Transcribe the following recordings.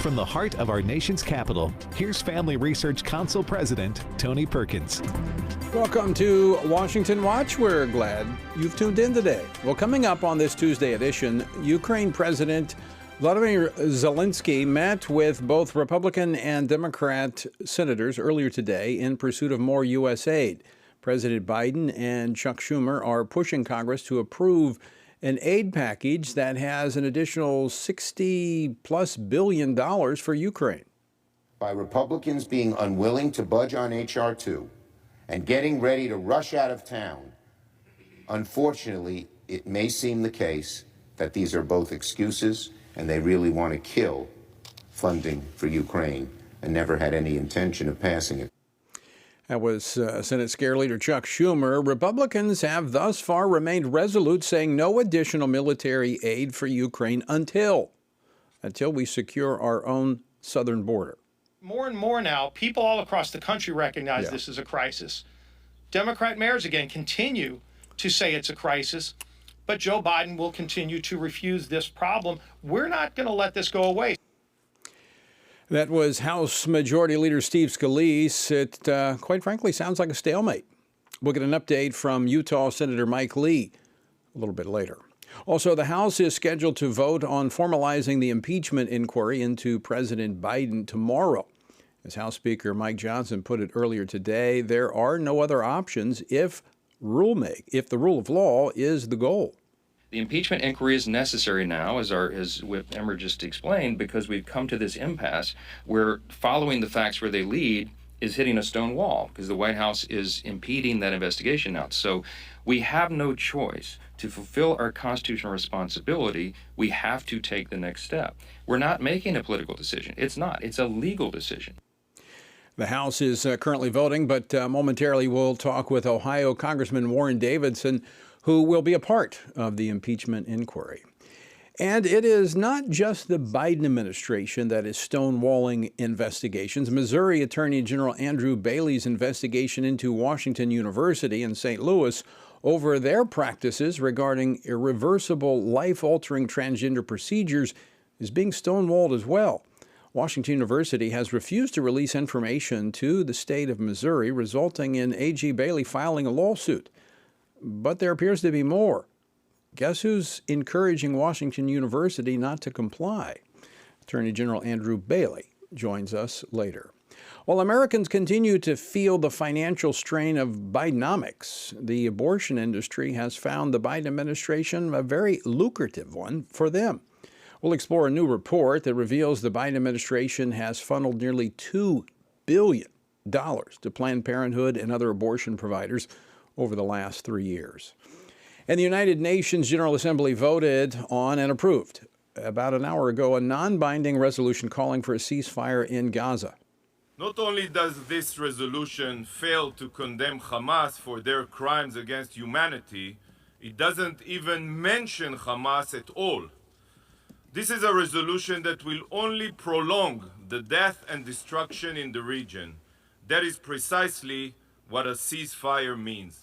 From the heart of our nation's capital, here's Family Research Council President Tony Perkins. Welcome to Washington Watch. We're glad you've tuned in today. Well, coming up on this Tuesday edition, Ukraine President Vladimir Zelensky met with both Republican and Democrat senators earlier today in pursuit of more U.S. aid. President Biden and Chuck Schumer are pushing Congress to approve an aid package that has an additional $60+ billion for Ukraine. By Republicans being unwilling to budge on H.R. 2 and getting ready to rush out of town, unfortunately, it may seem the case that these are both excuses and they really want to kill funding for Ukraine and never had any intention of passing it. That was Senate Scare Leader Chuck Schumer. Republicans have thus far remained resolute, saying no additional military aid for Ukraine until we secure our own southern border. More and more now, people all across the country recognize this is a crisis. Democrat mayors, again, continue to say it's a crisis, but Joe Biden will continue to refuse this problem. We're not going to let this go away. That was House Majority Leader Steve Scalise. It, quite frankly, sounds like a stalemate. We'll get an update from Utah Senator Mike Lee a little bit later. Also, the House is scheduled to vote on formalizing the impeachment inquiry into President Biden tomorrow. As House Speaker Mike Johnson put it earlier today, there are no other options if the rule of law is the goal. The impeachment inquiry is necessary now, as Whip Emmer just explained, because we've come to this impasse where following the facts where they lead is hitting a stone wall because the White House is impeding that investigation now. So we have no choice. To fulfill our constitutional responsibility, we have to take the next step. We're not making a political decision. It's not. It's a legal decision. The House is currently voting, but momentarily we'll talk with Ohio Congressman Warren Davidson, who will be a part of the impeachment inquiry. And it is not just the Biden administration that is stonewalling investigations. Missouri Attorney General Andrew Bailey's investigation into Washington University in St. Louis over their practices regarding irreversible, life-altering transgender procedures is being stonewalled as well. Washington University has refused to release information to the state of Missouri, resulting in A.G. Bailey filing a lawsuit. But there appears to be more. Guess who's encouraging Washington University not to comply? Attorney General Andrew Bailey joins us later. While Americans continue to feel the financial strain of Bidenomics, the abortion industry has found the Biden administration a very lucrative one for them. We'll explore a new report that reveals the Biden administration has funneled nearly $2 billion to Planned Parenthood and other abortion providers over the last 3 years. And the United Nations General Assembly voted on and approved about an hour ago a non-binding resolution calling for a ceasefire in Gaza. Not only does this resolution fail to condemn Hamas for their crimes against humanity, it doesn't even mention Hamas at all. This is a resolution that will only prolong the death and destruction in the region. That is precisely what a ceasefire means.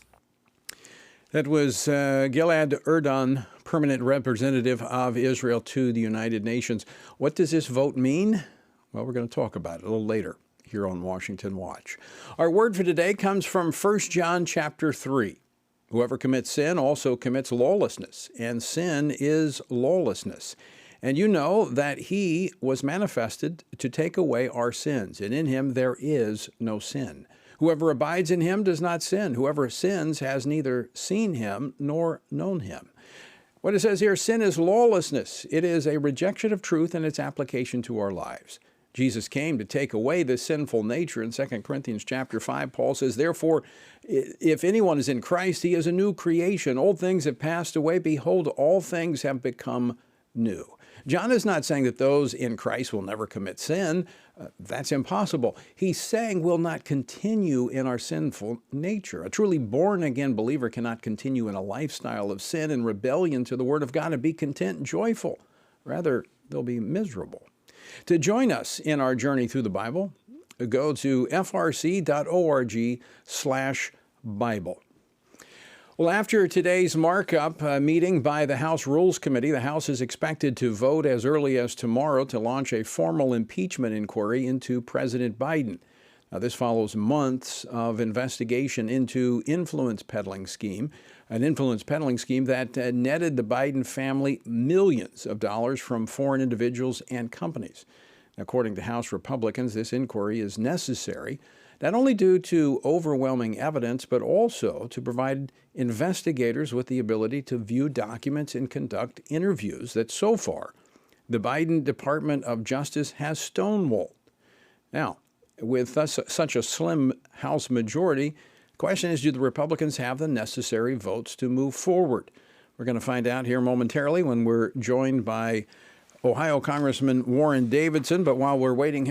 That was Gilad Erdan, permanent representative of Israel to the United Nations. What does this vote mean? Well, we're going to talk about it a little later here on Washington Watch. Our word for today comes from 1 John chapter 3. Whoever commits sin also commits lawlessness, and sin is lawlessness. And you know that he was manifested to take away our sins, and in him there is no sin. Whoever abides in him does not sin. Whoever sins has neither seen him nor known him. What it says here, sin is lawlessness. It is a rejection of truth and its application to our lives. Jesus came to take away this sinful nature. In 2 Corinthians chapter 5, Paul says, therefore, if anyone is in Christ, he is a new creation. Old things have passed away. Behold, all things have become new. John is not saying that those in Christ will never commit sin. That's impossible. He's saying we'll not continue in our sinful nature. A truly born-again believer cannot continue in a lifestyle of sin and rebellion to the Word of God and be content and joyful. Rather, they'll be miserable. To join us in our journey through the Bible, go to frc.org/Bible. Well, after today's markup meeting by the House Rules Committee, the House is expected to vote as early as tomorrow to launch a formal impeachment inquiry into President Biden. Now, this follows months of investigation into an influence peddling scheme that netted the Biden family millions of dollars from foreign individuals and companies. According to House Republicans, this inquiry is necessary not only due to overwhelming evidence, but also to provide investigators with the ability to view documents and conduct interviews that so far the Biden Department of Justice has stonewalled. Now, with such a slim House majority, the question is, do the Republicans have the necessary votes to move forward? We're going to find out here momentarily when we're joined by Ohio Congressman Warren Davidson. But while we're waiting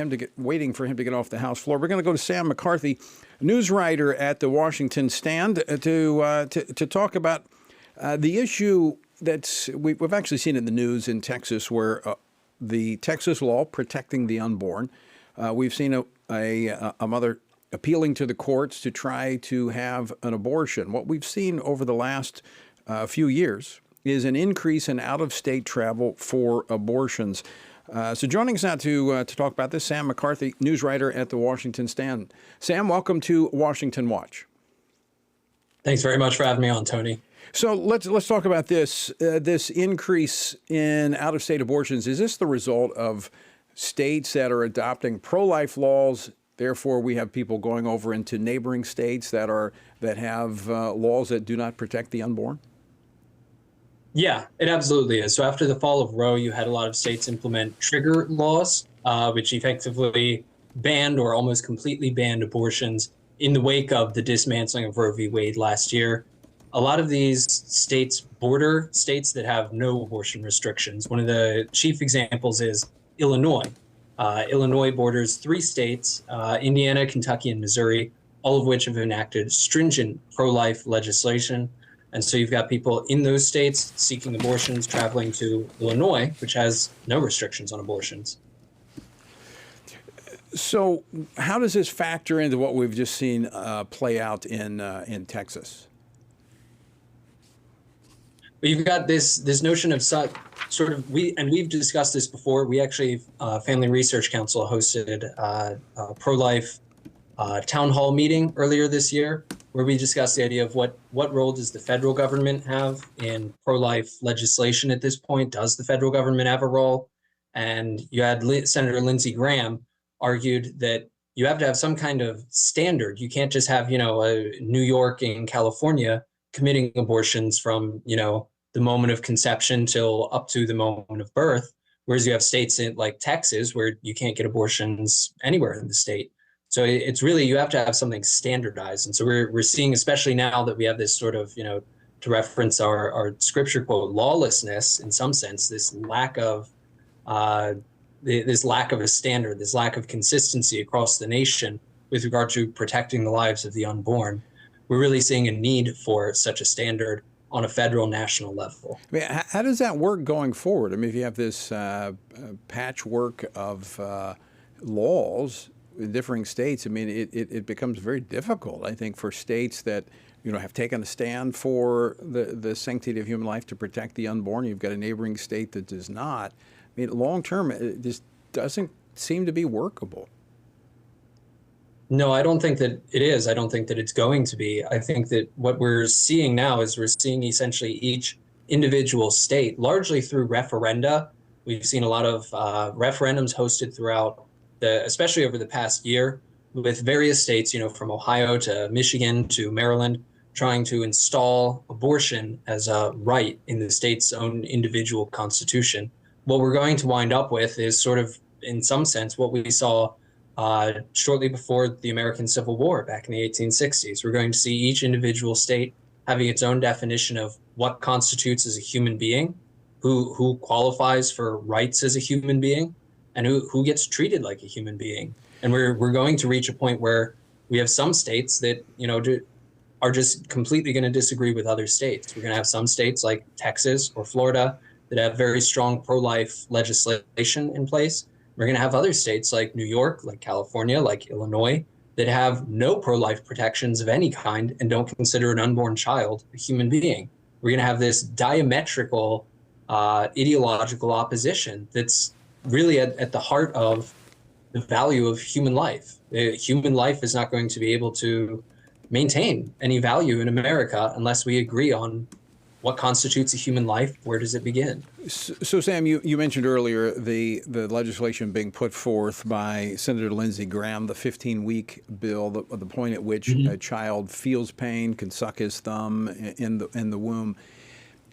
for him to get off the House floor, we're going to go to Sam McCarthy, news writer at the Washington Stand, to talk about the issue that we've actually seen in the news in Texas, where the Texas law protecting the unborn. We've seen a mother appealing to the courts to try to have an abortion. What we've seen over the last few years is an increase in out-of-state travel for abortions. So joining us now to talk about this, Sam McCarthy, news writer at the Washington Stand. Sam, welcome to Washington Watch. Thanks very much for having me on, Tony. So let's talk about this increase in out-of-state abortions. Is this the result of states that are adopting pro-life laws? Therefore, we have people going over into neighboring states that have laws that do not protect the unborn? Yeah, it absolutely is. So after the fall of Roe, you had a lot of states implement trigger laws, which effectively banned or almost completely banned abortions in the wake of the dismantling of Roe v. Wade last year. A lot of these states border states that have no abortion restrictions. One of the chief examples is Illinois. Illinois borders 3 states, Indiana, Kentucky, and Missouri, all of which have enacted stringent pro-life legislation. And so you've got people in those states seeking abortions traveling to Illinois, which has no restrictions on abortions. So how does this factor into what we've just seen play out in Texas? You've got this notion of we've discussed this before. We actually, Family Research Council hosted a pro-life town hall meeting earlier this year, where we discussed the idea of what role does the federal government have in pro-life legislation at this point? Does the federal government have a role? And you had Senator Lindsey Graham argued that you have to have some kind of standard. You can't just have, New York and California committing abortions from, the moment of conception till up to the moment of birth, whereas you have states like Texas where you can't get abortions anywhere in the state. So it's really, you have to have something standardized. And so we're seeing, especially now that we have this sort of, to reference our scripture quote, lawlessness in some sense, this lack of a standard, this lack of consistency across the nation with regard to protecting the lives of the unborn. We're really seeing a need for such a standard on a federal national level. I mean, how does that work going forward? I mean, if you have this patchwork of laws in differing states, I mean, it becomes very difficult, I think, for states that, have taken a stand for the sanctity of human life to protect the unborn. You've got a neighboring state that does not. I mean, long term, it just doesn't seem to be workable. No, I don't think that it is. I don't think that it's going to be. I think that what we're seeing now is we're seeing essentially each individual state, largely through referenda. We've seen a lot of referendums hosted throughout especially over the past year, with various states, from Ohio to Michigan to Maryland, trying to install abortion as a right in the state's own individual constitution. What we're going to wind up with is sort of, in some sense, what we saw shortly before the American Civil War back in the 1860s. We're going to see each individual state having its own definition of what constitutes as a human being, who qualifies for rights as a human being, and who gets treated like a human being. And we're going to reach a point where we have some states that, are just completely going to disagree with other states. We're going to have some states like Texas or Florida that have very strong pro-life legislation in place. We're going to have other states like New York, like California, like Illinois, that have no pro-life protections of any kind and don't consider an unborn child a human being. We're going to have this diametrical ideological opposition that's really at the heart of the value of human life. Human life is not going to be able to maintain any value in America unless we agree on what constitutes a human life. Where does it begin? So, Sam, you mentioned earlier the legislation being put forth by Senator Lindsey Graham, the 15-week bill, the point at which a child feels pain, can suck his thumb in the womb.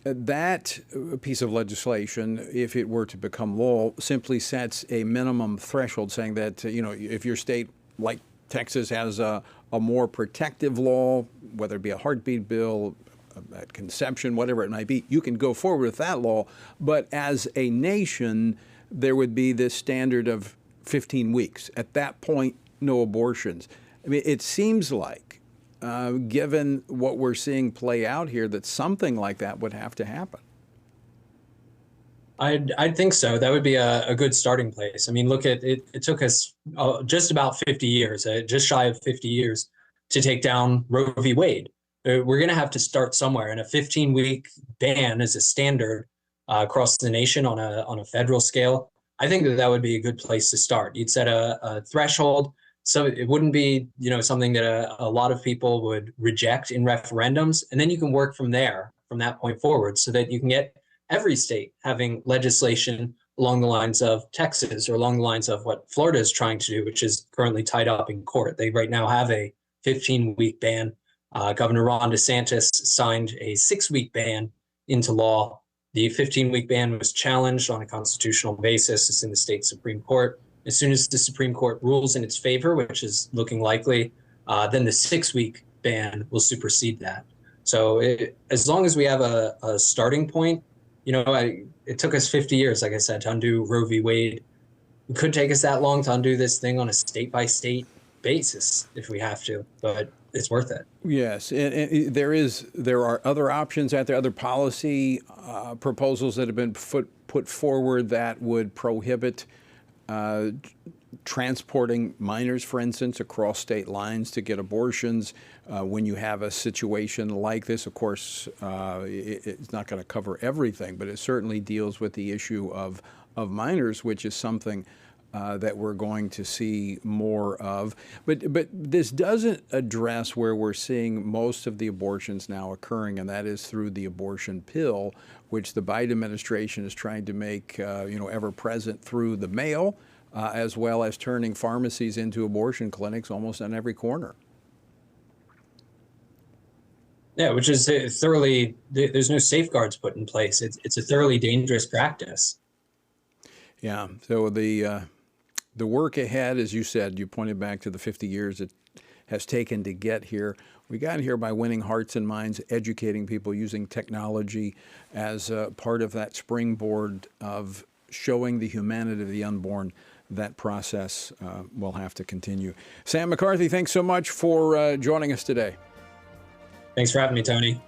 That piece of legislation, if it were to become law, simply sets a minimum threshold, saying that if your state, like Texas, has a more protective law, whether it be a heartbeat bill, at conception, whatever it might be, you can go forward with that law. But as a nation, there would be this standard of 15 weeks. At that point, no abortions. I mean, it seems like, given what we're seeing play out here, that something like that would have to happen. I'd think so. That would be a good starting place. I mean, look at it. It took us just about 50 years, just shy of 50 years, to take down Roe v. Wade. We're going to have to start somewhere, and a 15-week ban is a standard across the nation on a federal scale. I think that would be a good place to start. You'd set a threshold, so it wouldn't be something that a lot of people would reject in referendums, and then you can work from there, from that point forward, so that you can get every state having legislation along the lines of Texas or along the lines of what Florida is trying to do, which is currently tied up in court. They right now have a 15-week ban. Governor Ron DeSantis signed a 6-week ban into law. The 15-week ban was challenged on a constitutional basis. It's in the state Supreme Court. As soon as the Supreme Court rules in its favor, which is looking likely, then the 6-week ban will supersede that. So as long as we have a starting point, it took us 50 years, like I said, to undo Roe v. Wade. It could take us that long to undo this thing on a state-by-state basis if we have to, but it's worth it. Yes, and there are other options out there, other policy proposals that have been put forward that would prohibit transporting minors, for instance, across state lines to get abortions. When you have a situation like this, of course, it's not going to cover everything, but it certainly deals with the issue of minors, which is something that we're going to see more of. But this doesn't address where we're seeing most of the abortions now occurring, and that is through the abortion pill, which the Biden administration is trying to make ever present through the mail, as well as turning pharmacies into abortion clinics almost on every corner. Yeah, which is thoroughly, there's no safeguards put in place. It's a thoroughly dangerous practice. Yeah, so the work ahead, as you said, you pointed back to the 50 years it has taken to get here. We got here by winning hearts and minds, educating people, using technology as part of that springboard of showing the humanity of the unborn. That process will have to continue. Sam McCarthy, thanks so much for joining us today. Thanks for having me, Tony.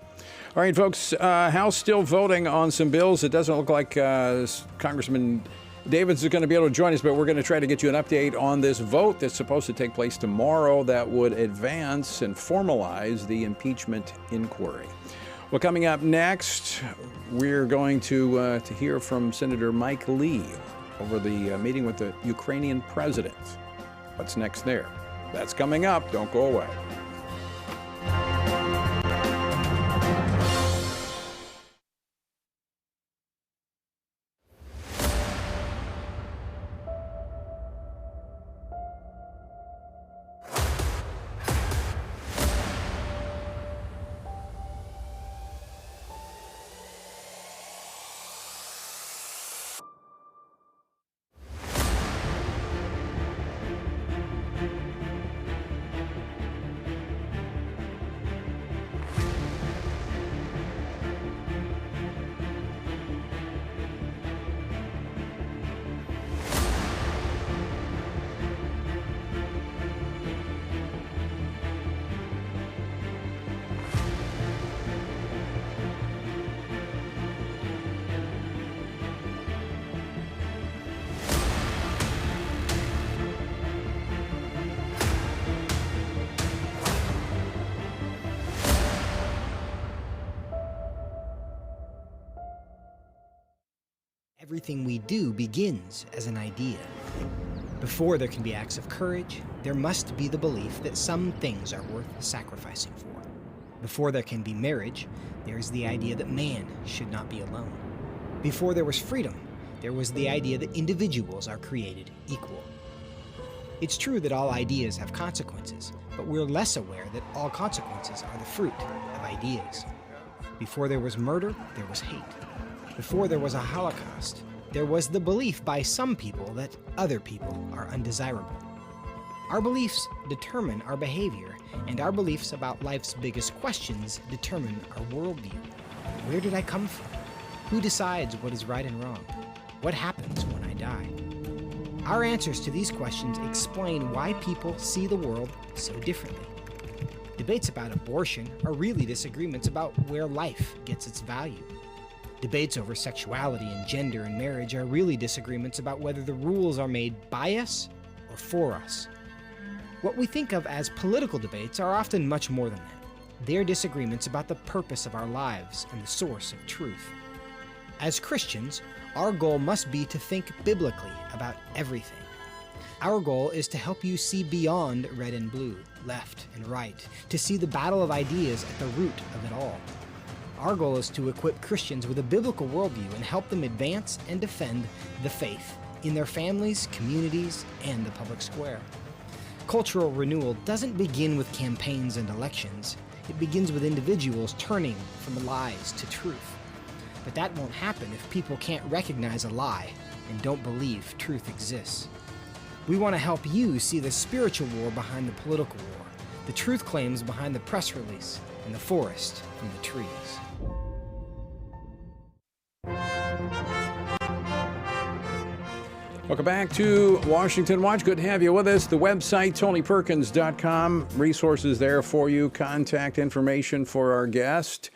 All right, folks, House still voting on some bills. It doesn't look like Congressman Davids is going to be able to join us, but we're going to try to get you an update on this vote that's supposed to take place tomorrow that would advance and formalize the impeachment inquiry. Well, coming up next, we're going to hear from Senator Mike Lee over the meeting with the Ukrainian president. What's next there? That's coming up. Don't go away. everything we do begins as an idea. Before there can be acts of courage, there must be the belief that some things are worth sacrificing for. Before there can be marriage, there is the idea that man should not be alone. Before there was freedom, there was the idea that individuals are created equal. It's true that all ideas have consequences, but we're less aware that all consequences are the fruit of ideas. Before there was murder, there was hate. Before there was a Holocaust, there was the belief by some people that other people are undesirable. Our beliefs determine our behavior, and our beliefs about life's biggest questions determine our worldview. Where did I come from? Who decides what is right and wrong? What happens when I die? Our answers to these questions explain why people see the world so differently. Debates about abortion are really disagreements about where life gets its value. Debates over sexuality and gender and marriage are really disagreements about whether the rules are made by us or for us. What we think of as political debates are often much more than that. They're disagreements about the purpose of our lives and the source of truth. As Christians, our goal must be to think biblically about everything. Our goal is to help you see beyond red and blue, left and right, to see the battle of ideas at the root of it all. Our goal is to equip Christians with a biblical worldview and help them advance and defend the faith in their families, communities, and the public square. Cultural renewal doesn't begin with campaigns and elections. It begins with individuals turning from lies to truth. But that won't happen if people can't recognize a lie and don't believe truth exists. We want to help you see the spiritual war behind the political war, the truth claims behind the press release, and the forest from the trees. Welcome back to Washington Watch. Good to have you with us. The website, TonyPerkins.com. Resources there for you. Contact information for our guest.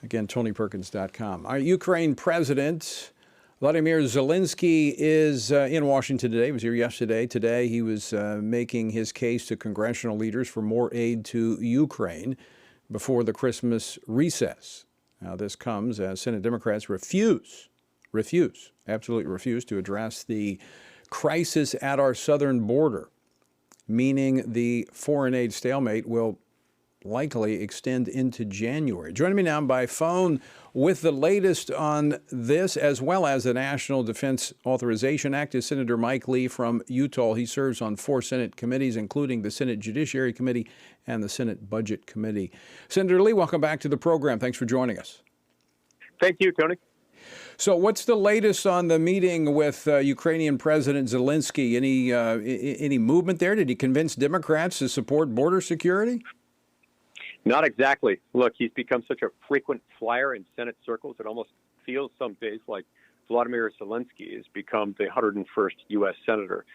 Again, TonyPerkins.com. Our Ukraine president, Vladimir Zelensky, is in Washington today. He was here yesterday. Today, he was making his case to congressional leaders for more aid to Ukraine before the Christmas recess. Now, this comes as Senate Democrats absolutely refuse to address the crisis at our southern border, meaning the foreign aid stalemate will likely extend into January. Joining me now by phone with the latest on this, as well as the National Defense Authorization Act, is Senator Mike Lee from Utah. He serves on 4 Senate committees, including the Senate Judiciary Committee and the Senate Budget Committee. Senator Lee, welcome back to the program. Thanks for joining us. Thank you, Tony. So what's the latest on the meeting with Ukrainian President Zelensky? Any movement there? Did he convince Democrats to support border security? Not exactly. Look, he's become such a frequent flyer in Senate circles, it almost feels some days like Vladimir Zelensky has become the 101st U.S. Senator.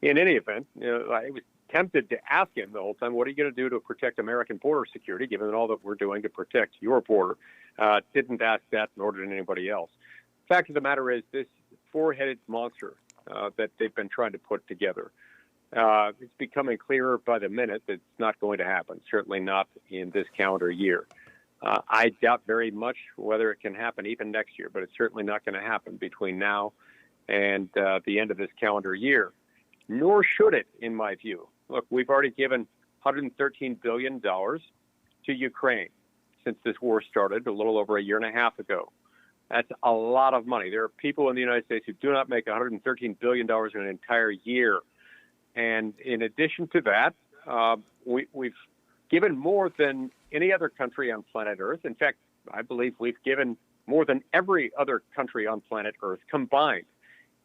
In any event, I was tempted to ask him the whole time, what are you going to do to protect American border security, given all that we're doing to protect your border? Didn't ask that, nor did anybody else. Fact of the matter is, this four-headed monster that they've been trying to put together, it's becoming clearer by the minute that it's not going to happen, certainly not in this calendar year. I doubt very much whether it can happen even next year, but it's certainly not going to happen between now and the end of this calendar year, nor should it, in my view. Look, we've already given $113 billion to Ukraine since this war started a little over a year and a half ago. That's a lot of money. There are people in the United States who do not make $113 billion in an entire year. And in addition to that, we've given more than any other country on planet Earth. In fact, I believe we've given more than every other country on planet Earth combined,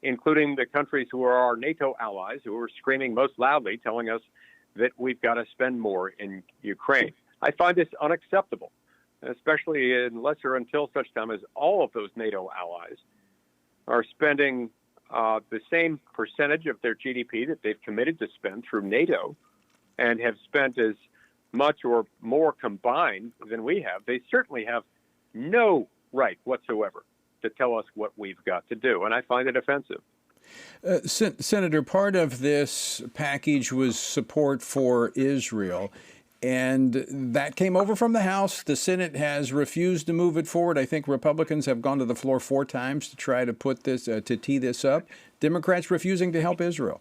including the countries who are our NATO allies, who are screaming most loudly, telling us that we've got to spend more in Ukraine. I find this unacceptable, especially unless or until such time as all of those NATO allies are spending the same percentage of their GDP that they've committed to spend through NATO and have spent as much or more combined than we have. They certainly have no right whatsoever to tell us what we've got to do, and I find it offensive. Senator, part of this package was support for Israel. And that came over from the House. The Senate has refused to move it forward. I think Republicans have gone to the floor 4 times to try to put this, to tee this up. Democrats refusing to help Israel.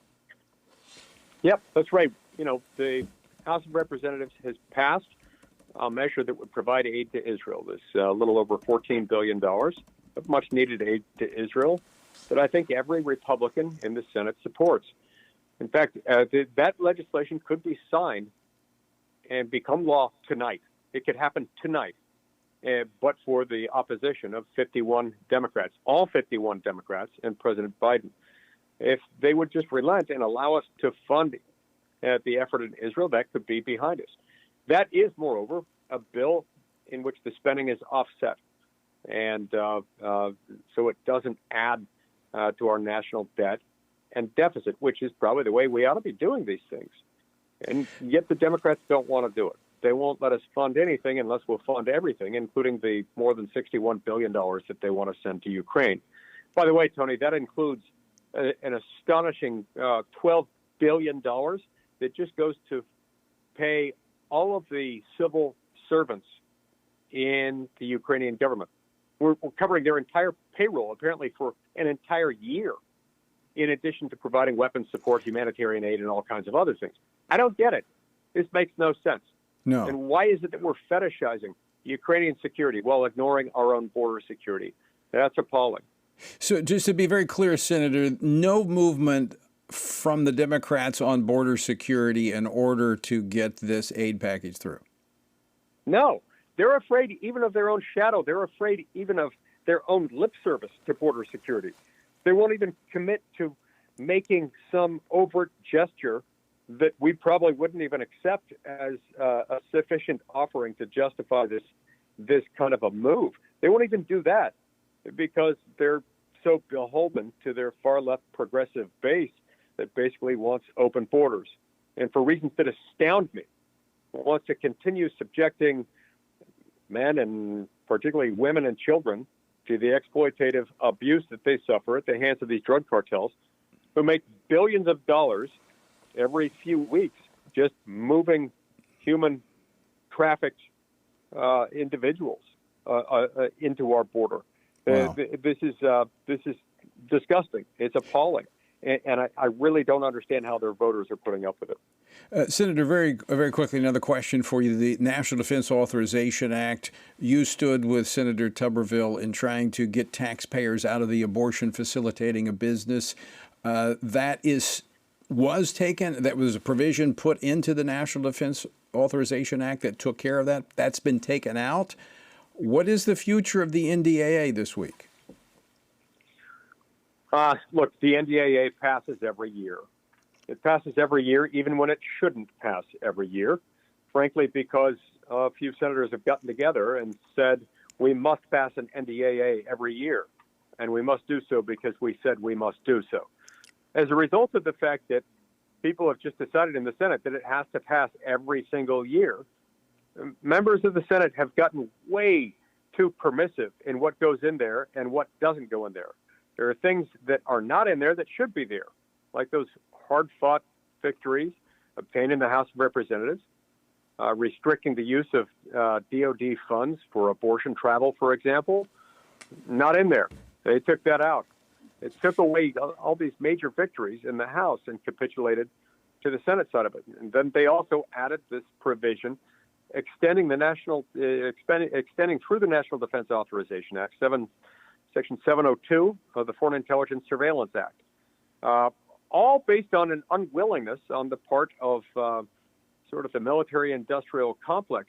Yep, that's right. You know, the House of Representatives has passed a measure that would provide aid to Israel. This little over $14 billion of much needed aid to Israel that I think every Republican in the Senate supports. In fact, that legislation could be signed and become law tonight. It could happen tonight, but for the opposition of 51 Democrats, all 51 Democrats and President Biden. If they would just relent and allow us to fund the effort in Israel, that could be behind us. That is, moreover, a bill in which the spending is offset. And so it doesn't add to our national debt and deficit, which is probably the way we ought to be doing these things. And yet the Democrats don't want to do it. They won't let us fund anything unless we'll fund everything, including the more than $61 billion that they want to send to Ukraine. By the way, Tony, that includes an astonishing $12 billion that just goes to pay all of the civil servants in the Ukrainian government. We're covering their entire payroll, apparently, for an entire year, in addition to providing weapons support, humanitarian aid, and all kinds of other things. I don't get it. This makes no sense. No. And why is it that we're fetishizing Ukrainian security while ignoring our own border security? That's appalling. So just to be very clear, Senator, no movement from the Democrats on border security in order to get this aid package through? No. They're afraid even of their own shadow. They're afraid even of their own lip service to border security. They won't even commit to making some overt gesture that we probably wouldn't even accept as a sufficient offering to justify this kind of a move. They won't even do that because they're so beholden to their far-left progressive base that basically wants open borders. And for reasons that astound me, wants to continue subjecting men and particularly women and children to the exploitative abuse that they suffer at the hands of these drug cartels who make billions of dollars every few weeks just moving human trafficked individuals into our border. Wow. This is disgusting. It's appalling. And I really don't understand how their voters are putting up with it. Senator, very quickly, another question for you. The National Defense Authorization Act, you stood with Senator Tuberville in trying to get taxpayers out of the abortion facilitating a business. That was a provision put into the National Defense Authorization Act that took care of that. That's been taken out. What is the future of the NDAA this week? Look, the NDAA passes every year. It passes every year, even when it shouldn't pass every year, frankly, because a few senators have gotten together and said we must pass an NDAA every year, and we must do so because we said we must do so. As a result of the fact that people have just decided in the Senate that it has to pass every single year, members of the Senate have gotten way too permissive in what goes in there and what doesn't go in there. There are things that are not in there that should be there, like those hard-fought victories obtained in the House of Representatives, restricting the use of DOD funds for abortion travel, for example. Not in there. They took that out. It took away all these major victories in the House and capitulated to the Senate side of it. And then they also added this provision extending extending through the National Defense Authorization Act, Section 702 of the Foreign Intelligence Surveillance Act, all based on an unwillingness on the part of sort of the military-industrial complex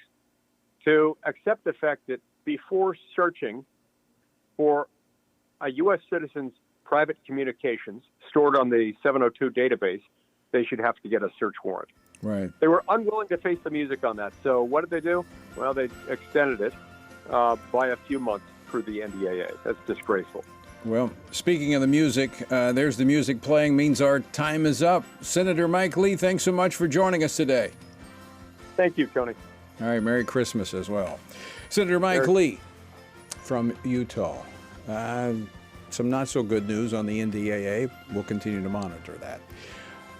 to accept the fact that before searching for a U.S. citizen's private communications stored on the 702 database, they should have to get a search warrant. Right. They were unwilling to face the music on that. So what did they do? Well, they extended it by a few months through the NDAA. That's disgraceful. Well, speaking of the music, there's the music playing, means our time is up. Senator Mike Lee, thanks so much for joining us today. Thank you, Tony. All right, Merry Christmas as well. Senator Mike Lee from Utah. Some not so good news on the NDAA. We'll continue to monitor that.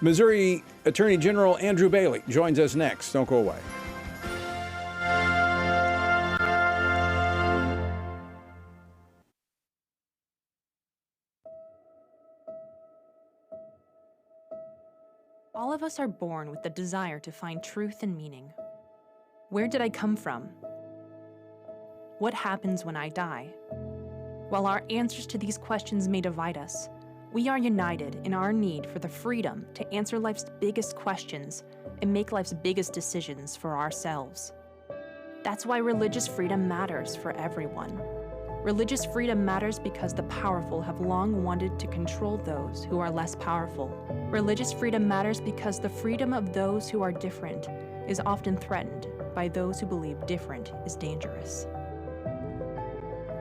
Missouri Attorney General Andrew Bailey joins us next. Don't go away. All of us are born with the desire to find truth and meaning. Where did I come from? What happens when I die? While our answers to these questions may divide us, we are united in our need for the freedom to answer life's biggest questions and make life's biggest decisions for ourselves. That's why religious freedom matters for everyone. Religious freedom matters because the powerful have long wanted to control those who are less powerful. Religious freedom matters because the freedom of those who are different is often threatened by those who believe different is dangerous.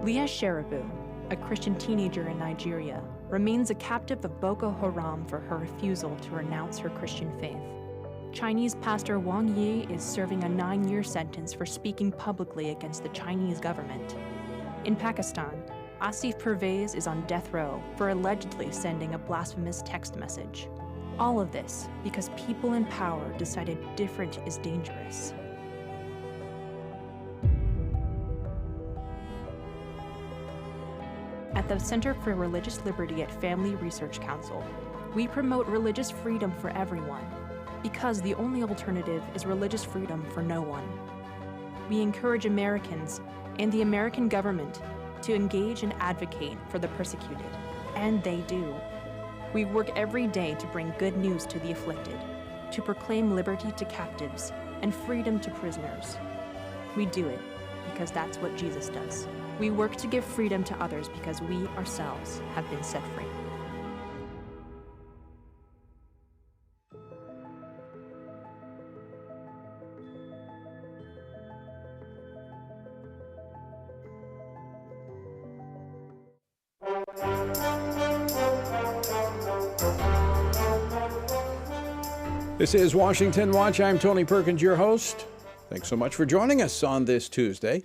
Leah Sheribu, a Christian teenager in Nigeria, remains a captive of Boko Haram for her refusal to renounce her Christian faith. Chinese pastor Wang Yi is serving a 9-year sentence for speaking publicly against the Chinese government. In Pakistan, Asif Pervez is on death row for allegedly sending a blasphemous text message. All of this because people in power decided different is dangerous. At the Center for Religious Liberty at Family Research Council, we promote religious freedom for everyone, because the only alternative is religious freedom for no one. We encourage Americans and the American government to engage and advocate for the persecuted, and they do. We work every day to bring good news to the afflicted, to proclaim liberty to captives and freedom to prisoners. We do it because that's what Jesus does. We work to give freedom to others because we ourselves have been set free. This is Washington Watch. I'm Tony Perkins, your host. Thanks so much for joining us on this Tuesday.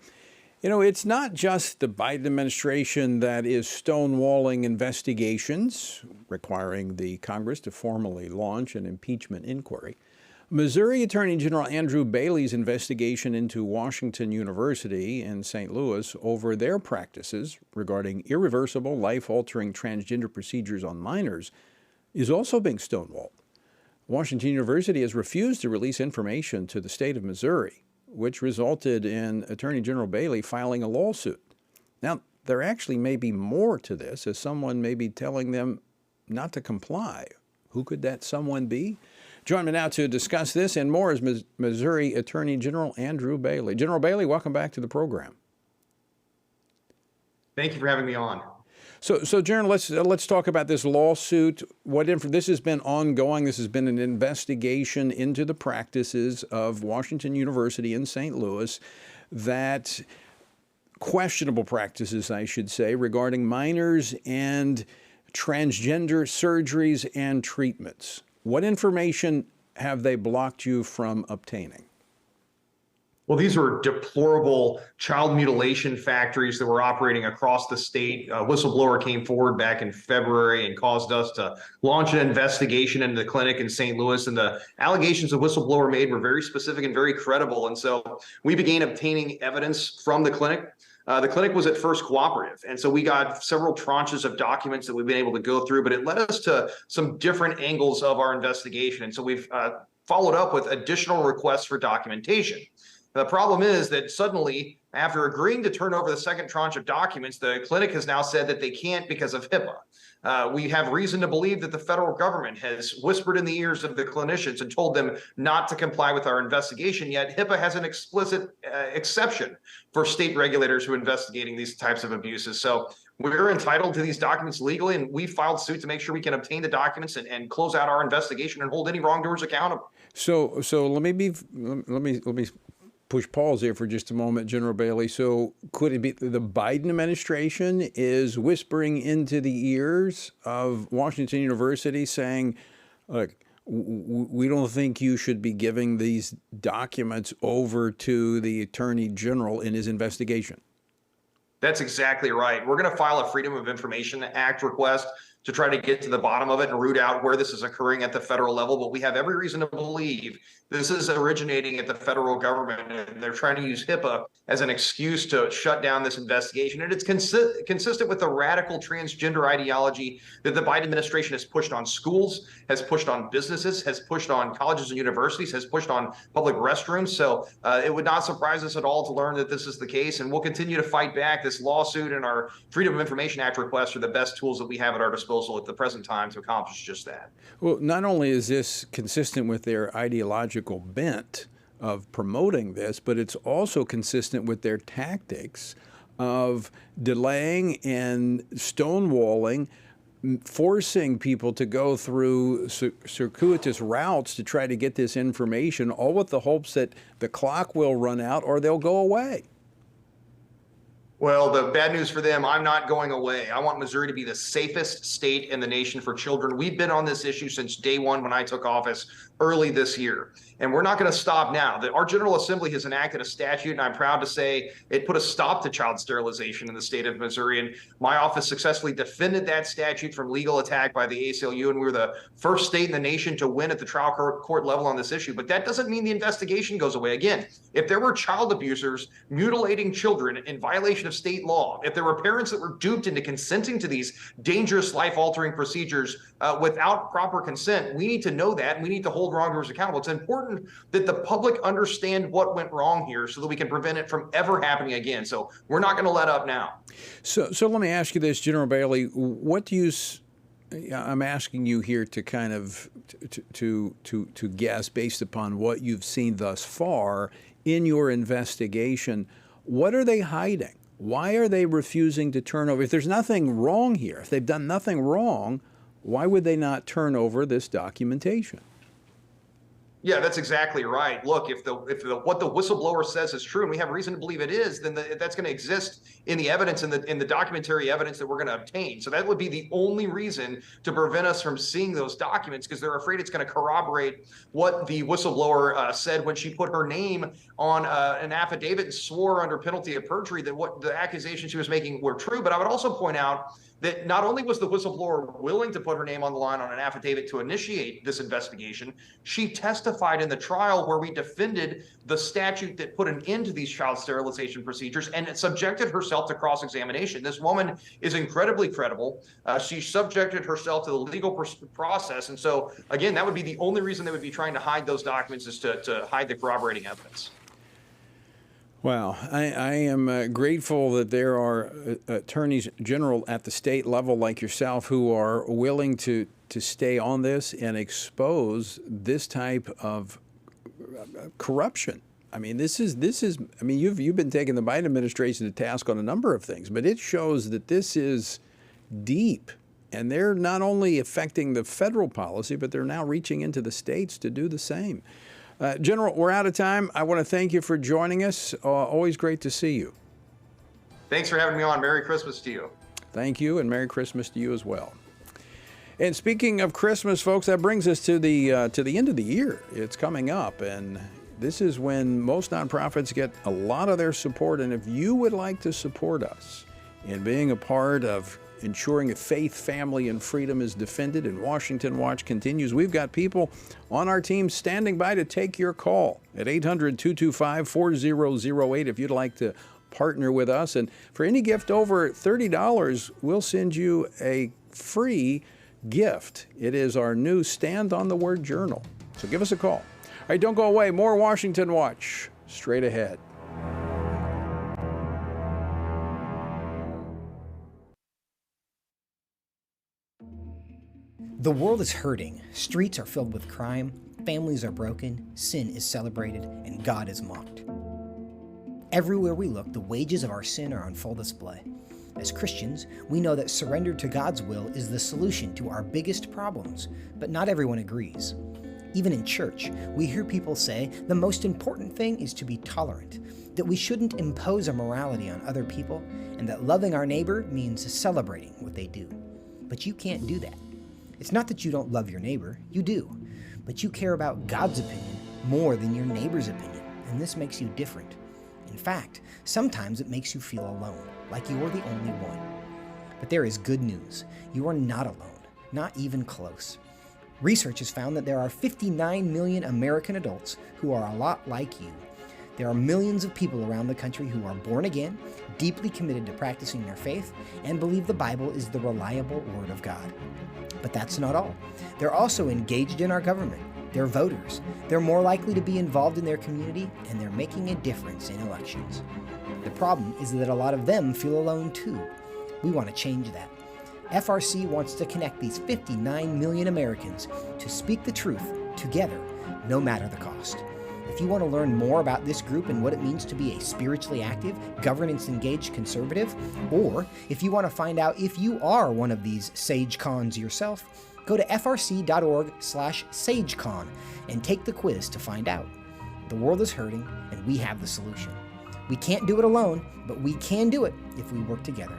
You know, it's not just the Biden administration that is stonewalling investigations, requiring the Congress to formally launch an impeachment inquiry. Missouri Attorney General Andrew Bailey's investigation into Washington University in St. Louis over their practices regarding irreversible, life-altering transgender procedures on minors is also being stonewalled. Washington University has refused to release information to the state of Missouri, which resulted in Attorney General Bailey filing a lawsuit. Now, there actually may be more to this, as someone may be telling them not to comply. Who could that someone be? Join me now to discuss this and more is Missouri Attorney General Andrew Bailey. General Bailey, welcome back to the program. Thank you for having me on. So, General, let's talk about this lawsuit. This has been ongoing. This has been an investigation into the practices of Washington University in St. Louis, that questionable practices, I should say, regarding minors and transgender surgeries and treatments. What information have they blocked you from obtaining? Well, these were deplorable child mutilation factories that were operating across the state. A whistleblower came forward back in February and caused us to launch an investigation into the clinic in St. Louis. And the allegations the whistleblower made were very specific and very credible. And so we began obtaining evidence from the clinic. The clinic was at first cooperative. And so we got several tranches of documents that we've been able to go through, but it led us to some different angles of our investigation. And so we've followed up with additional requests for documentation. The problem is that suddenly, after agreeing to turn over the second tranche of documents, the clinic has now said that they can't because of HIPAA. We have reason to believe that the federal government has whispered in the ears of the clinicians and told them not to comply with our investigation, yet HIPAA has an explicit exception for state regulators who are investigating these types of abuses. So we're entitled to these documents legally, and we filed suit to make sure we can obtain the documents and close out our investigation and hold any wrongdoers accountable. So let me push pause there for just a moment, General Bailey. So could it be the Biden administration is whispering into the ears of Washington University saying, look, we don't think you should be giving these documents over to the Attorney General in his investigation? That's exactly right. We're going to file a Freedom of Information Act request to try to get to the bottom of it and root out where this is occurring at the federal level. But we have every reason to believe this is originating at the federal government, and they're trying to use HIPAA as an excuse to shut down this investigation. And it's consistent with the radical transgender ideology that the Biden administration has pushed on schools, has pushed on businesses, has pushed on colleges and universities, has pushed on public restrooms. So it would not surprise us at all to learn that this is the case, and we'll continue to fight back. This lawsuit and our Freedom of Information Act requests are the best tools that we have at our disposal at the present time to accomplish just that. Well, not only is this consistent with their ideological bent of promoting this, but it's also consistent with their tactics of delaying and stonewalling, forcing people to go through circuitous routes to try to get this information, all with the hopes that the clock will run out or they'll go away. Well, the bad news for them, I'm not going away. I want Missouri to be the safest state in the nation for children. We've been on this issue since day one when I took office early this year, and we're not going to stop now. Our General Assembly has enacted a statute, and I'm proud to say it put a stop to child sterilization in the state of Missouri, and my office successfully defended that statute from legal attack by the ACLU, and we were the first state in the nation to win at the trial court level on this issue. But that doesn't mean the investigation goes away. Again, if there were child abusers mutilating children in violation of state law, if there were parents that were duped into consenting to these dangerous life-altering procedures without proper consent, we need to know that, and we need to hold wrongdoers accountable. It's important that the public understand what went wrong here so that we can prevent it from ever happening again. So we're not going to let up now. So let me ask you this, General Bailey, what do you, I'm asking you here to kind of to guess based upon what you've seen thus far in your investigation, what are they hiding? Why are they refusing to turn over? If there's nothing wrong here, if they've done nothing wrong, why would they not turn over this documentation? Yeah, that's exactly right. Look, if what the whistleblower says is true, and we have reason to believe it is, then that's going to exist in the evidence, in the documentary evidence that we're going to obtain. So that would be the only reason to prevent us from seeing those documents, because they're afraid it's going to corroborate what the whistleblower said when she put her name on an affidavit and swore under penalty of perjury that what the accusations she was making were true. But I would also point out that not only was the whistleblower willing to put her name on the line on an affidavit to initiate this investigation, she testified in the trial where we defended the statute that put an end to these child sterilization procedures, and it subjected herself to cross-examination. This woman is incredibly credible. She subjected herself to the legal process. And so, again, that would be the only reason they would be trying to hide those documents, is to hide the corroborating evidence. Wow. I am grateful that there are attorneys general at the state level like yourself who are willing to stay on this and expose this type of corruption. I mean, this is. I mean, you've been taking the Biden administration to task on a number of things, but it shows that this is deep, and they're not only affecting the federal policy, but they're now reaching into the states to do the same. General, we're out of time. I want to thank you for joining us. Always great to see you. Thanks for having me on. Merry Christmas to you. Thank you, and Merry Christmas to you as well. And speaking of Christmas, folks, that brings us to the end of the year. It's coming up, and this is when most nonprofits get a lot of their support. And if you would like to support us in being a part of ensuring that faith, family, and freedom is defended and Washington Watch continues, we've got people on our team standing by to take your call at 800-225-4008 if you'd like to partner with us. And for any gift over $30, we'll send you a free gift. It is our new Stand on the Word journal. So give us a call. All right, don't go away. More Washington Watch straight ahead. The world is hurting, streets are filled with crime, families are broken, sin is celebrated, and God is mocked. Everywhere we look, the wages of our sin are on full display. As Christians, we know that surrender to God's will is the solution to our biggest problems, but not everyone agrees. Even in church, we hear people say the most important thing is to be tolerant, that we shouldn't impose our morality on other people, and that loving our neighbor means celebrating what they do. But you can't do that. It's not that you don't love your neighbor, you do, but you care about God's opinion more than your neighbor's opinion, and this makes you different. In fact, sometimes it makes you feel alone, like you're the only one. But there is good news. You are not alone. Not even close. Research has found that there are 59 million American adults who are a lot like you. There are millions of people around the country who are born again, deeply committed to practicing their faith, and believe the Bible is the reliable Word of God. But that's not all. They're also engaged in our government. They're voters. They're more likely to be involved in their community, and they're making a difference in elections. The problem is that a lot of them feel alone too. We want to change that. FRC wants to connect these 59 million Americans to speak the truth together, no matter the cost. If you want to learn more about this group and what it means to be a spiritually active, governance-engaged conservative, or if you want to find out if you are one of these SageCons yourself, go to frc.org/SageCon and take the quiz to find out. The world is hurting, and we have the solution. We can't do it alone, but we can do it if we work together.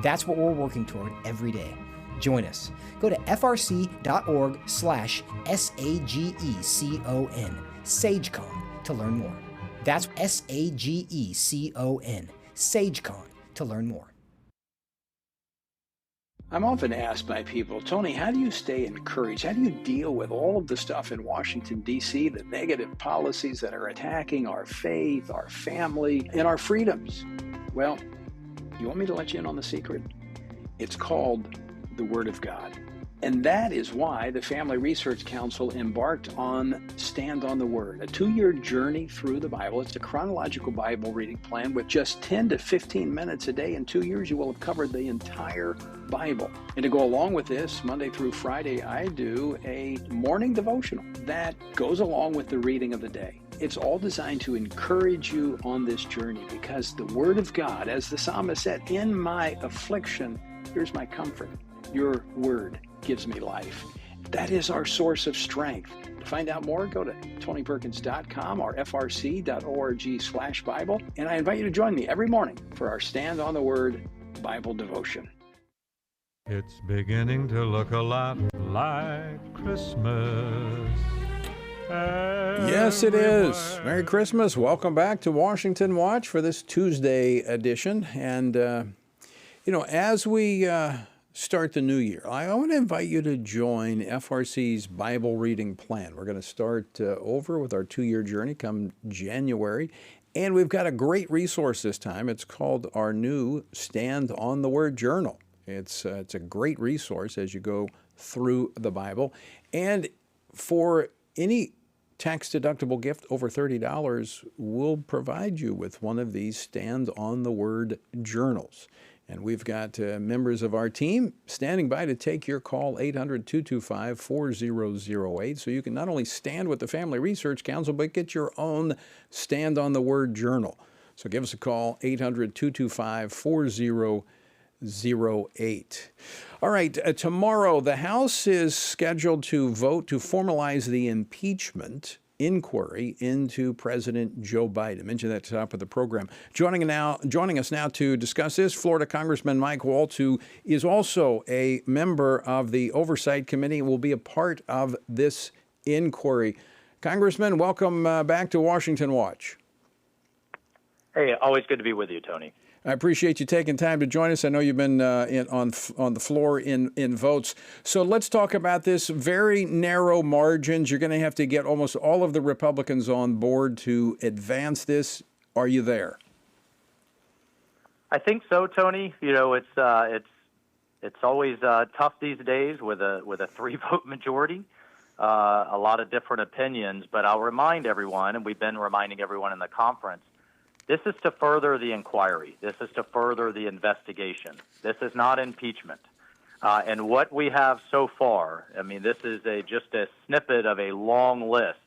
That's what we're working toward every day. Join us. Go to frc.org/SAGECON, SageCon, to learn more. That's SAGECON, SageCon, to learn more. I'm often asked by people, Tony, how do you stay encouraged? How do you deal with all of the stuff in Washington, D.C., the negative policies that are attacking our faith, our family, and our freedoms? Well, you want me to let you in on the secret? It's called the Word of God. And that is why the Family Research Council embarked on Stand on the Word, a 2-year journey through the Bible. It's a chronological Bible reading plan with just 10 to 15 minutes a day. In 2 years, you will have covered the entire Bible. And to go along with this, Monday through Friday, I do a morning devotional that goes along with the reading of the day. It's all designed to encourage you on this journey because the Word of God, as the psalmist said, in my affliction, here's my comfort. Your Word gives me life. That is our source of strength. To find out more, go to tonyperkins.com or frc.org/Bible. And I invite you to join me every morning for our Stand on the Word Bible devotion. It's beginning to look a lot like Christmas. Yes, it is. Merry Christmas. Welcome back to Washington Watch for this Tuesday edition. And, as we start the new year, I want to invite you to join FRC's Bible reading plan. We're going to start over with our 2-year journey come January. And we've got a great resource this time. It's called our new Stand on the Word Journal. It's a great resource as you go through the Bible. And for any tax-deductible gift over $30, we'll provide you with one of these Stand on the Word journals. And we've got members of our team standing by to take your call, 800-225-4008, so you can not only stand with the Family Research Council, but get your own Stand on the Word journal. So give us a call, 800-225-4008. All right, tomorrow the House is scheduled to vote to formalize the impeachment inquiry into President Joe Biden. I mentioned that at the top of the program. Joining us now to discuss this, Florida Congressman Mike Waltz, who is also a member of the Oversight Committee and will be a part of this inquiry. Congressman, welcome back to Washington Watch. Hey, always good to be with you, Tony. I appreciate you taking time to join us. I know you've been on the floor in votes. So let's talk about this. Very narrow margins. You're going to have to get almost all of the Republicans on board to advance this. Are you there? I think so, Tony. You know, it's always tough these days with a 3-vote majority. A lot of different opinions, but I'll remind everyone, and we've been reminding everyone in the conference, this is to further the inquiry. This is to further the investigation. This is not impeachment. And what we have so far, I mean, this is just a snippet of a long list.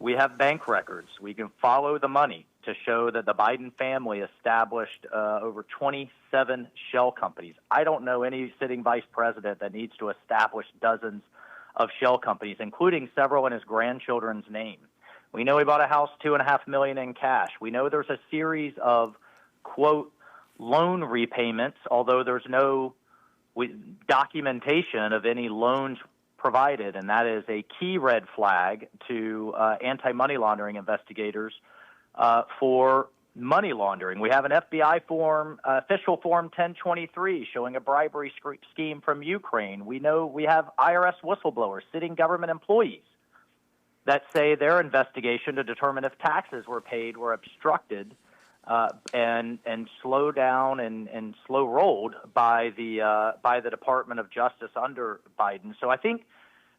We have bank records. We can follow the money to show that the Biden family established over 27 shell companies. I don't know any sitting vice president that needs to establish dozens of shell companies, including several in his grandchildren's name. We know he bought a house, $2.5 million in cash. We know there's a series of, quote, loan repayments, although there's no documentation of any loans provided, and that is a key red flag to anti-money laundering investigators for money laundering. We have an FBI form, official form 1023, showing a bribery scheme from Ukraine. We know we have IRS whistleblowers, sitting government employees, that say their investigation to determine if taxes were paid were obstructed and slowed down and slow rolled by the Department of Justice under Biden. So I think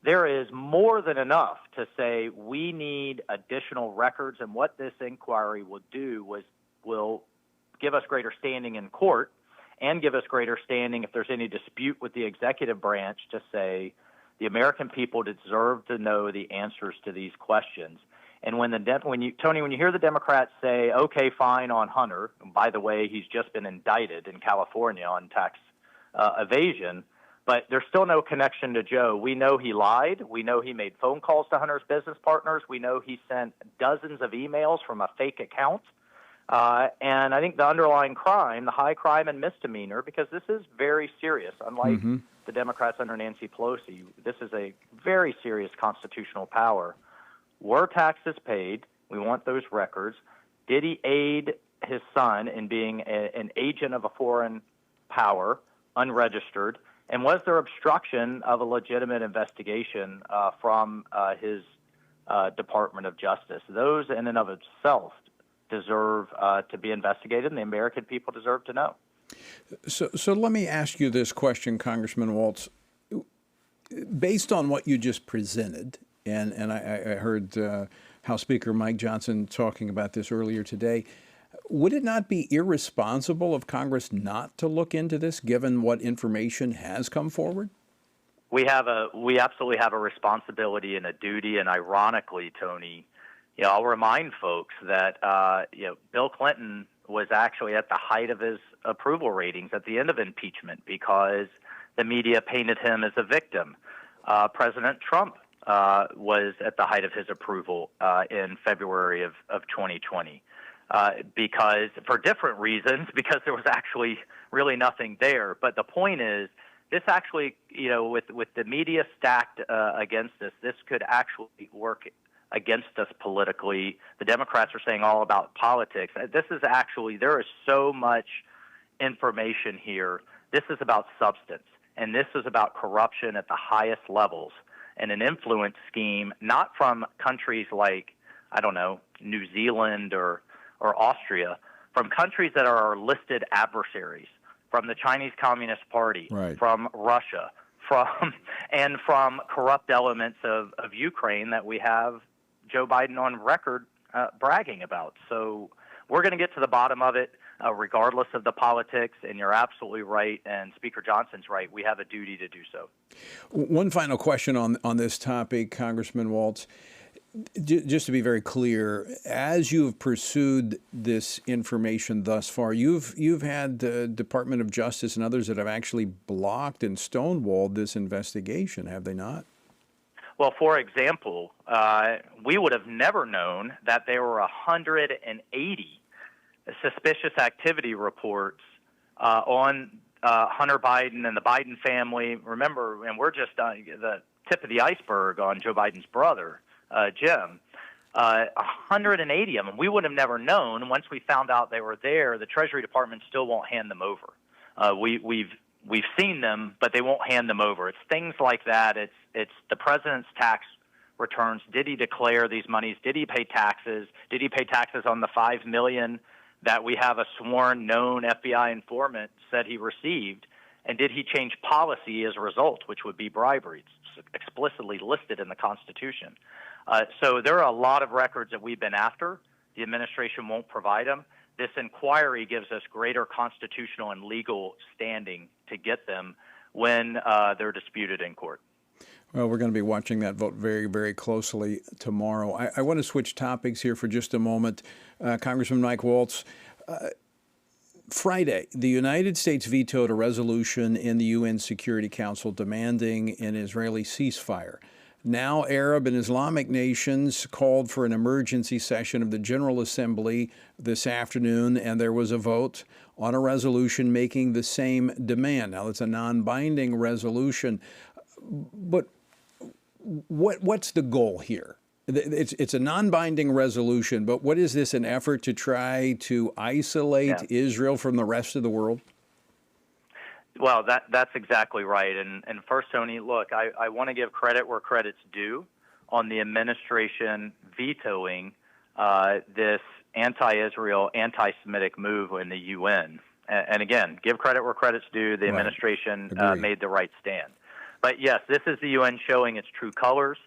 there is more than enough to say we need additional records, and what this inquiry will do will give us greater standing in court and give us greater standing if there's any dispute with the executive branch to say the American people deserve to know the answers to these questions. And when you hear the Democrats say, okay, fine on Hunter, and by the way, he's just been indicted in California on tax evasion, but there's still no connection to Joe. We know he lied. We know he made phone calls to Hunter's business partners. We know he sent dozens of emails from a fake account. And I think the underlying crime, the high crime and misdemeanor, because this is very serious, unlike the Democrats under Nancy Pelosi, this is a very serious constitutional power. Were taxes paid? We want those records. Did he aid his son in being an agent of a foreign power, unregistered? And was there obstruction of a legitimate investigation from his Department of Justice? Those in and of itself deserve to be investigated, and the American people deserve to know. So let me ask you this question, Congressman Waltz. Based on what you just presented, and I heard House Speaker Mike Johnson talking about this earlier today, would it not be irresponsible of Congress not to look into this, given what information has come forward? We absolutely have a responsibility and a duty, and ironically, Tony, I'll remind folks that Bill Clinton was actually at the height of his approval ratings at the end of impeachment because the media painted him as a victim. President Trump was at the height of his approval in February of 2020 because, for different reasons, because there was actually really nothing there. But the point is, this actually, with the media stacked against us, this could actually work against us politically. The Democrats are saying all about politics. This is actually, there is so much information here. This is about substance, and this is about corruption at the highest levels and an influence scheme, not from countries like, I don't know, New Zealand or Austria, from countries that are our listed adversaries, from the Chinese Communist Party, right, from Russia, from corrupt elements of Ukraine that we have Joe Biden on record bragging about. So we're going to get to the bottom of it, regardless of the politics, and you're absolutely right, and Speaker Johnson's right. We have a duty to do so. One final question on this topic, Congressman Waltz. Just to be very clear, as you've pursued this information thus far, you've had the Department of Justice and others that have actually blocked and stonewalled this investigation, have they not? Well, for example, we would have never known that there were 180 suspicious activity reports on Hunter Biden and the Biden family. Remember, and we're just the tip of the iceberg on Joe Biden's brother, Jim. 180 of them. We would have never known. Once we found out they were there, the Treasury Department still won't hand them over. We've seen them, but they won't hand them over. It's things like that. It's the president's tax returns. Did he declare these monies? Did he pay taxes? Did he pay taxes on the $5 million that we have a sworn known FBI informant said he received? And did he change policy as a result, which would be bribery? It's explicitly listed in the Constitution. So there are a lot of records that we've been after. The administration won't provide them. This inquiry gives us greater constitutional and legal standing to get them when they're disputed in court. Well, we're going to be watching that vote very, very closely tomorrow. I want to switch topics here for just a moment. Congressman Mike Waltz, Friday, the United States vetoed a resolution in the UN Security Council demanding an Israeli ceasefire. Now, Arab and Islamic nations called for an emergency session of the General Assembly this afternoon, and there was a vote on a resolution making the same demand. Now, it's a non-binding resolution, but what's the goal here? It's a non-binding resolution, but what is this, an effort to try to isolate Israel from the rest of the world? Well, that's exactly right. And first, Tony, look, I want to give credit where credit's due on the administration vetoing this anti-Israel, anti-Semitic move in the UN. And again, give credit where credit's due. The administration made the right stand. But yes, this is the UN showing its true colors.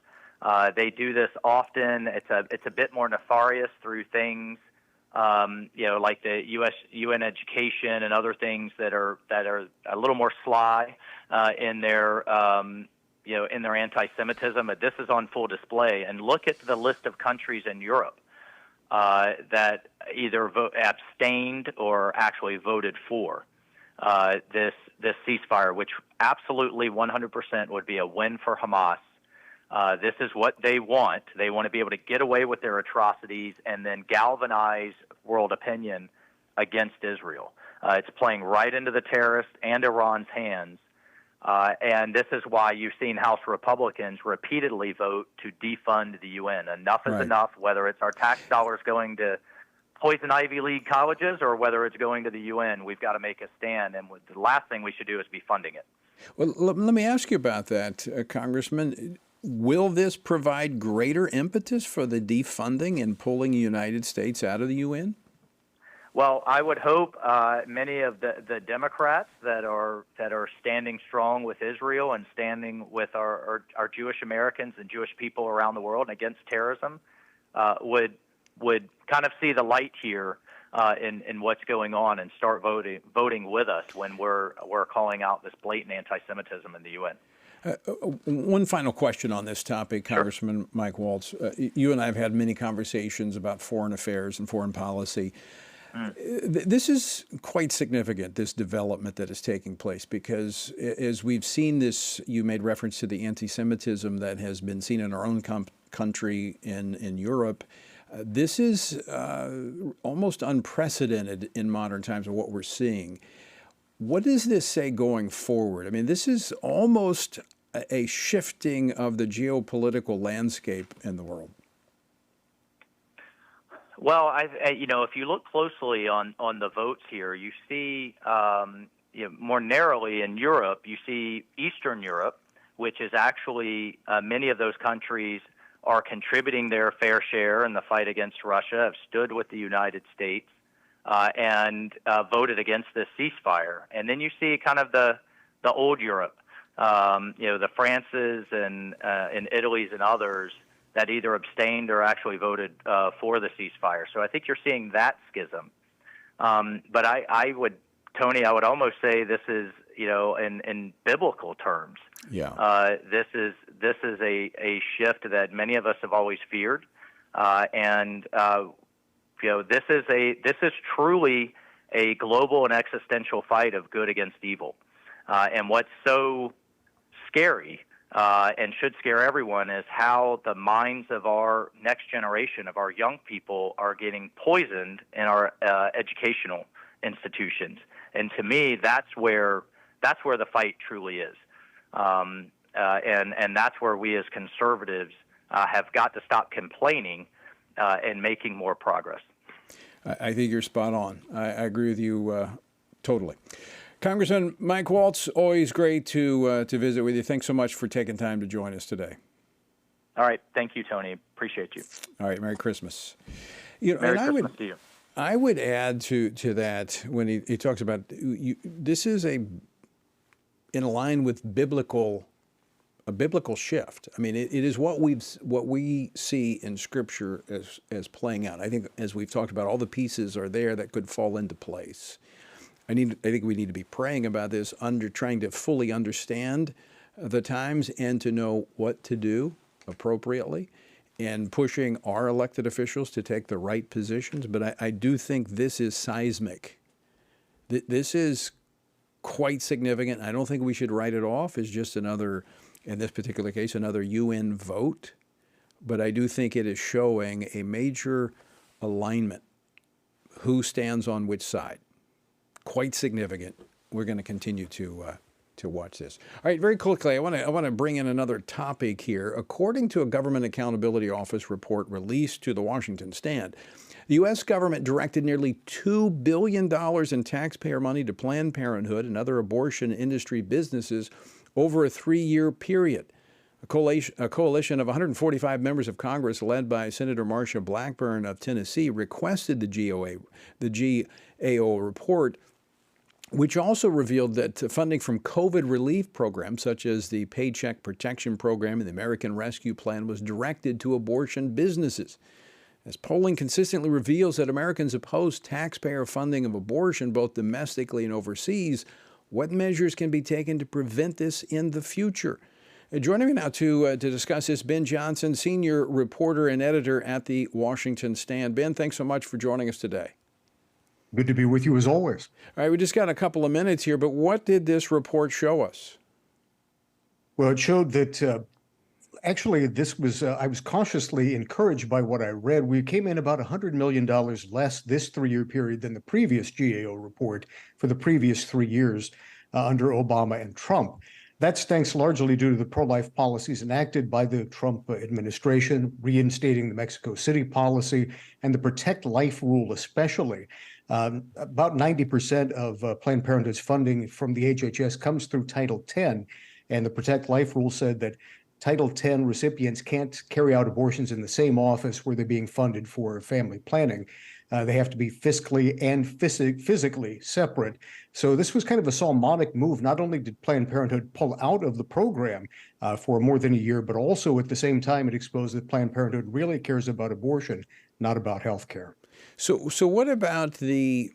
They do this often. It's a bit more nefarious through things, like the UN education and other things that are a little more sly in their in their anti-Semitism. But this is on full display. And look at the list of countries in Europe that either abstained or actually voted for this ceasefire, which absolutely 100% would be a win for Hamas. This is what they want. They want to be able to get away with their atrocities and then galvanize world opinion against Israel. It's playing right into the terrorists and Iran's hands. And this is why you've seen House Republicans repeatedly vote to defund the UN. Enough is enough, whether it's our tax dollars going to poison Ivy League colleges or whether it's going to the UN. We've got to make a stand. And the last thing we should do is be funding it. Well, let me ask you about that, Congressman. Will this provide greater impetus for the defunding and pulling the United States out of the UN? Well, I would hope many of the Democrats that are standing strong with Israel and standing with our Jewish Americans and Jewish people around the world and against terrorism would kind of see the light here in what's going on and start voting with us when we're calling out this blatant anti-Semitism in the UN. One final question on this topic, Congressman Mike Waltz. You and I have had many conversations about foreign affairs and foreign policy. This is quite significant, this development that is taking place, because as we've seen this, you made reference to the anti-Semitism that has been seen in our own country in Europe. This is almost unprecedented in modern times of what we're seeing. What does this say going forward? I mean, this is almost a shifting of the geopolitical landscape in the world. Well, if you look closely on the votes here, you see more narrowly in Europe, you see Eastern Europe, which is actually many of those countries are contributing their fair share in the fight against Russia, have stood with the United States, and voted against this ceasefire. And then you see kind of the old Europe, the Frances and Italys and others that either abstained or actually voted for the ceasefire. So I think you're seeing that schism. But I would, Tony, I would almost say this is, in biblical terms. Yeah. This is a shift that many of us have always feared, and this is truly a global and existential fight of good against evil. And what's so scary and should scare everyone is how the minds of our next generation, of our young people, are getting poisoned in our educational institutions. And to me, that's where the fight truly is. And that's where we as conservatives have got to stop complaining and making more progress. I think you're spot on. I agree with you totally. Congressman Mike Waltz, always great to visit with you. Thanks so much for taking time to join us today. All right. Thank you, Tony. Appreciate you. All right. Merry Christmas. Merry Christmas to you. I would add to that when he talks about this is in line with a biblical shift. I mean, it is what we see in Scripture as playing out. I think as we've talked about, all the pieces are there that could fall into place. I think we need to be praying about this, trying to fully understand the times and to know what to do appropriately, and pushing our elected officials to take the right positions. But I do think this is seismic. This is quite significant. I don't think we should write it off as just another, in this particular case, another UN vote. But I do think it is showing a major alignment, who stands on which side. Quite significant. We're going to continue to to watch this. All right, very quickly, I want to bring in another topic here. According to a Government Accountability Office report released to the Washington Stand, the U.S. government directed nearly $2 billion in taxpayer money to Planned Parenthood and other abortion industry businesses over a 3-year period. A coalition of 145 members of Congress, led by Senator Marsha Blackburn of Tennessee, requested the GAO report, which also revealed that funding from COVID relief programs such as the Paycheck Protection Program and the American Rescue Plan was directed to abortion businesses. As polling consistently reveals that Americans oppose taxpayer funding of abortion both domestically and overseas, what measures can be taken to prevent this in the future? Joining me now to discuss this, Ben Johnson, senior reporter and editor at the Washington Stand. Ben, thanks so much for joining us today. Good to be with you as always. All right, we just got a couple of minutes here, but what did this report show us? Well, it showed that actually this was, I was cautiously encouraged by what I read. We came in about $100 million less this 3-year period than the previous GAO report for the previous 3 years under Obama and Trump. That's thanks largely due to the pro-life policies enacted by the Trump administration, reinstating the Mexico City policy and the Protect Life rule especially. About 90% of Planned Parenthood's funding from the HHS comes through Title X, and the Protect Life rule said that Title X recipients can't carry out abortions in the same office where they're being funded for family planning. They have to be fiscally and physically separate. So this was kind of a Solomonic move. Not only did Planned Parenthood pull out of the program for more than a year, but also at the same time it exposed that Planned Parenthood really cares about abortion, not about health care. So what about the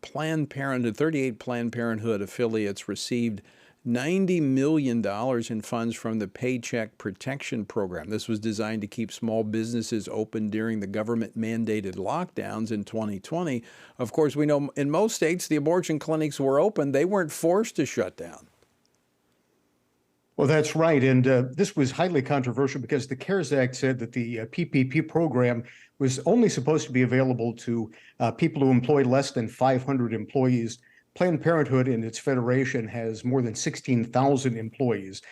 Planned Parenthood, 38 Planned Parenthood affiliates received $90 million in funds from the Paycheck Protection Program. This was designed to keep small businesses open during the government-mandated lockdowns in 2020. Of course, we know in most states the abortion clinics were open. They weren't forced to shut down. Well, that's right. And this was highly controversial because the CARES Act said that the PPP program was only supposed to be available to people who employ less than 500 employees. Planned Parenthood and its federation has more than 16,000 employees.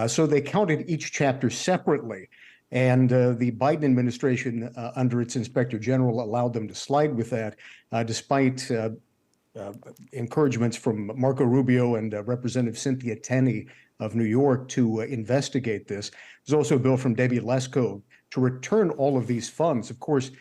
So they counted each chapter separately. And the Biden administration, under its inspector general, allowed them to slide with that, despite encouragements from Marco Rubio and Representative Cynthia Tenney of New York to investigate this. There's also a bill from Debbie Lesko to return all of these funds. Of course,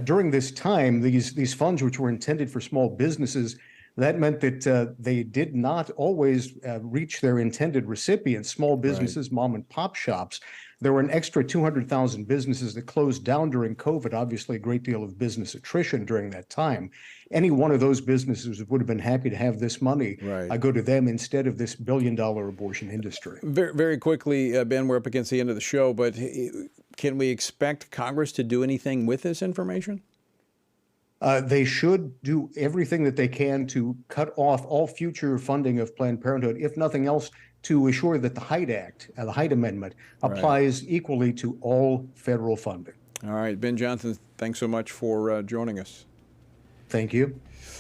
during this time, these funds, which were intended for small businesses, that meant that they did not always reach their intended recipients, small businesses, mom and pop shops. There were an extra 200,000 businesses that closed down during COVID, obviously a great deal of business attrition during that time. Any one of those businesses would have been happy to have this money go to them instead of this billion-dollar abortion industry. Very, very quickly, Ben, we're up against the end of the show, but can we expect Congress to do anything with this information? They should do everything that they can to cut off all future funding of Planned Parenthood, if nothing else, to assure that the Hyde Act, the Hyde Amendment, applies equally to all federal funding. All right. Ben Johnson, thanks so much for joining us. Thank you.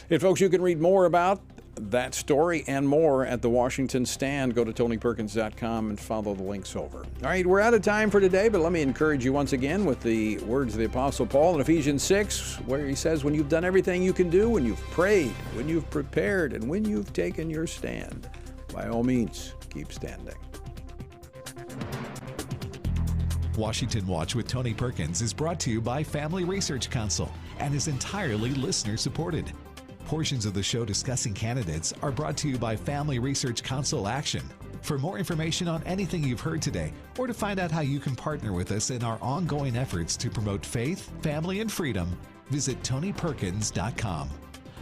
And folks, you can read more about that story and more at the Washington Stand. Go to TonyPerkins.com and follow the links over. All right, we're out of time for today, but let me encourage you once again with the words of the Apostle Paul in Ephesians 6, where he says, when you've done everything you can do, when you've prayed, when you've prepared, and when you've taken your stand, by all means, keep standing. Washington Watch with Tony Perkins is brought to you by Family Research Council and is entirely listener-supported. Portions of the show discussing candidates are brought to you by Family Research Council Action. For more information on anything you've heard today, or to find out how you can partner with us in our ongoing efforts to promote faith, family, and freedom, visit TonyPerkins.com.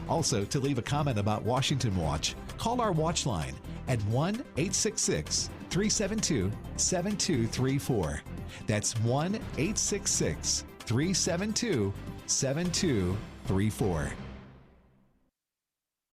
Also, to leave a comment about Washington Watch, call our watch line at 1-866-372-7234. That's 1-866-372-7234.